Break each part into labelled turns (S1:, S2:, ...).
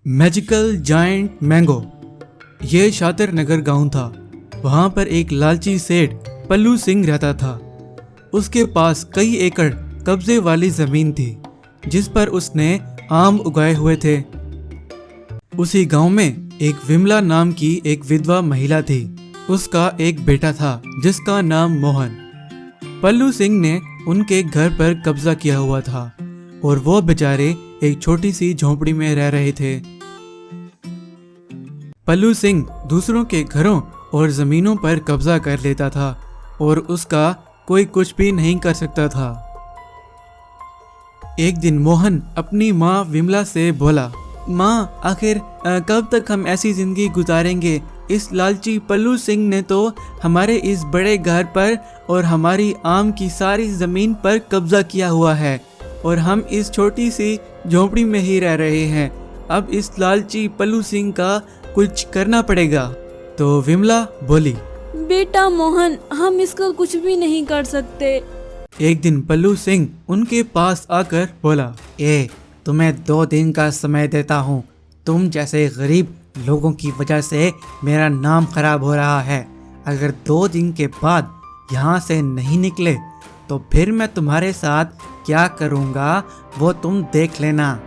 S1: Magical giant mango. ये शातिर नगर गांव था। वहां पर एक लालची सेठ पल्लू सिंह रहता था। उसके पास कई एकड़ कब्जे वाली जमीन थी जिस पर उसने आम उगाए हुए थे। उसी गांव में एक विमला नाम की एक विधवा महिला थी। उसका एक बेटा था जिसका नाम मोहन। पल्लू सिंह ने उनके घर पर कब्जा किया हुआ था और वो बेचारे एक छोटी सी झोंपड़ी में रह रहे थे। पल्लू सिंह दूसरों के घरों और जमीनों पर कब्जा कर लेता था और उसका कोई कुछ भी नहीं कर सकता था। एक दिन मोहन अपनी माँ विमला से बोला, माँ आखिर कब तक हम ऐसी जिंदगी गुजारेंगे? इस लालची पल्लू सिंह ने तो हमारे इस बड़े घर पर और हमारी आम की सारी जमीन पर कब्जा किया हुआ है और हम इस छोटी सी झोंपड़ी में ही रह रहे हैं। अब इस लालची पल्लू सिंह का कुछ करना पड़ेगा। तो विमला बोली,
S2: बेटा मोहन, हम इसका कुछ भी नहीं कर सकते।
S1: एक दिन पल्लू सिंह उनके पास आकर बोला, तुम्हें 2 दिन का समय देता हूँ। तुम जैसे गरीब लोगों की वजह से मेरा नाम खराब हो रहा है। अगर 2 दिन के बाद यहाँ से नहीं निकले तो फिर मैं तुम्हारे साथ क्या करूँगा वो तुम देख लेना।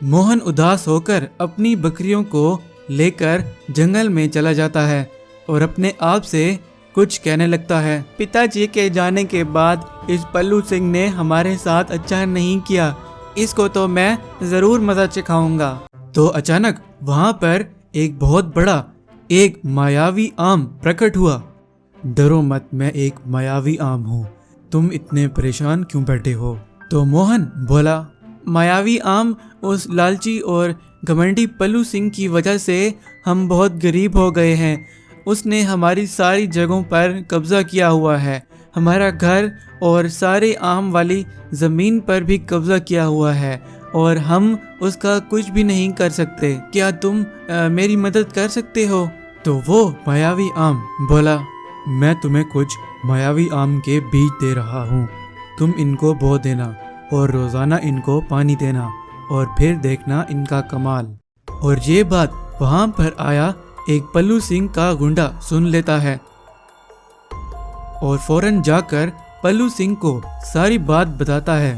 S1: मोहन उदास होकर अपनी बकरियों को लेकर जंगल में चला जाता है और अपने आप से कुछ कहने लगता है, पिताजी के जाने के बाद इस पल्लू सिंह ने हमारे साथ अच्छा नहीं किया। इसको तो मैं जरूर मजा चखाऊंगा। तो अचानक वहां पर एक बहुत बड़ा एक मायावी आम प्रकट हुआ। डरो मत, मैं एक मायावी आम हूँ। तुम इतने परेशान क्यों बैठे हो? तो मोहन बोला, मायावी आम, उस लालची और घमंडी पल्लू सिंह की वजह से हम बहुत गरीब हो गए हैं। उसने हमारी सारी जगहों पर कब्जा किया हुआ है। हमारा घर और सारे आम वाली ज़मीन पर भी कब्जा किया हुआ है और हम उसका कुछ भी नहीं कर सकते। क्या तुम मेरी मदद कर सकते हो? तो वो मायावी आम बोला, मैं तुम्हें कुछ मायावी आम के बीज दे रहा हूँ। तुम इनको बो देना और रोज़ाना इनको पानी देना और फिर देखना इनका कमाल। और ये बात वहाँ पर आया एक पल्लू सिंह का गुंडा सुन लेता है और फौरन जाकर पल्लू सिंह को सारी बात बताता है।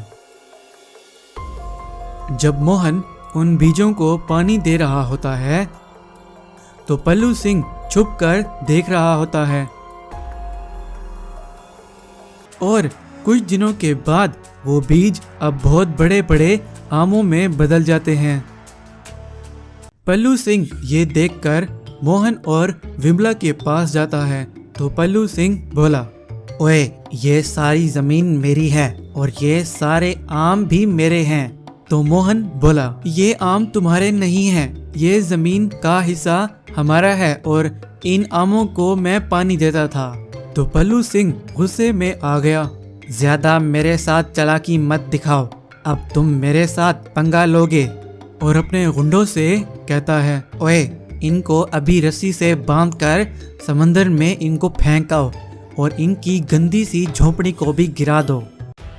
S1: जब मोहन उन बीजों को पानी दे रहा होता है तो पल्लू सिंह छुपकर देख रहा होता है और कुछ दिनों के बाद वो बीज अब बहुत बड़े बड़े आमों में बदल जाते हैं। पल्लू सिंह ये देखकर मोहन और विमला के पास जाता है। तो पल्लू सिंह बोला, ओए, ये सारी जमीन मेरी है और ये सारे आम भी मेरे हैं। तो मोहन बोला, ये आम तुम्हारे नहीं हैं, ये जमीन का हिस्सा हमारा है और इन आमों को मैं पानी देता था। तो पल्लू सिंह गुस्से में आ गया, ज्यादा मेरे साथ चालाकी मत दिखाओ, अब तुम मेरे साथ पंगा लोगे। और अपने गुंडों से कहता है, ओए, इनको अभी रस्सी से बांधकर समंदर में इनको फेंकाओ और इनकी गंदी सी झोंपड़ी को भी गिरा दो।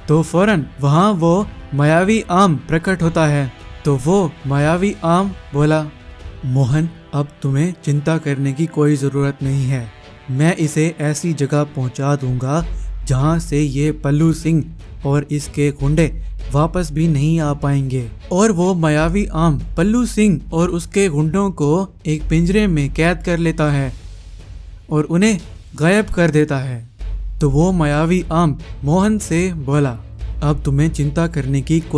S1: तो फौरन वहाँ वो मायावी आम प्रकट होता है। तो वो मायावी आम बोला, मोहन, अब तुम्हें चिंता करने की कोई ज़रूरत नहीं है। मैं इसे ऐसी जगह पहुँचा दूंगा जहाँ से ये पल्लू सिंह और इसके गुंडे वापस भी नहीं आ पाएंगे। और वो मायावी आम पल्लू सिंह और उसके गुंडों को एक पिंजरे में कैद कर लेता है और उन्हें गायब कर देता है। तो वो मायावी आम मोहन से बोला, अब तुम्हें चिंता करने की कोई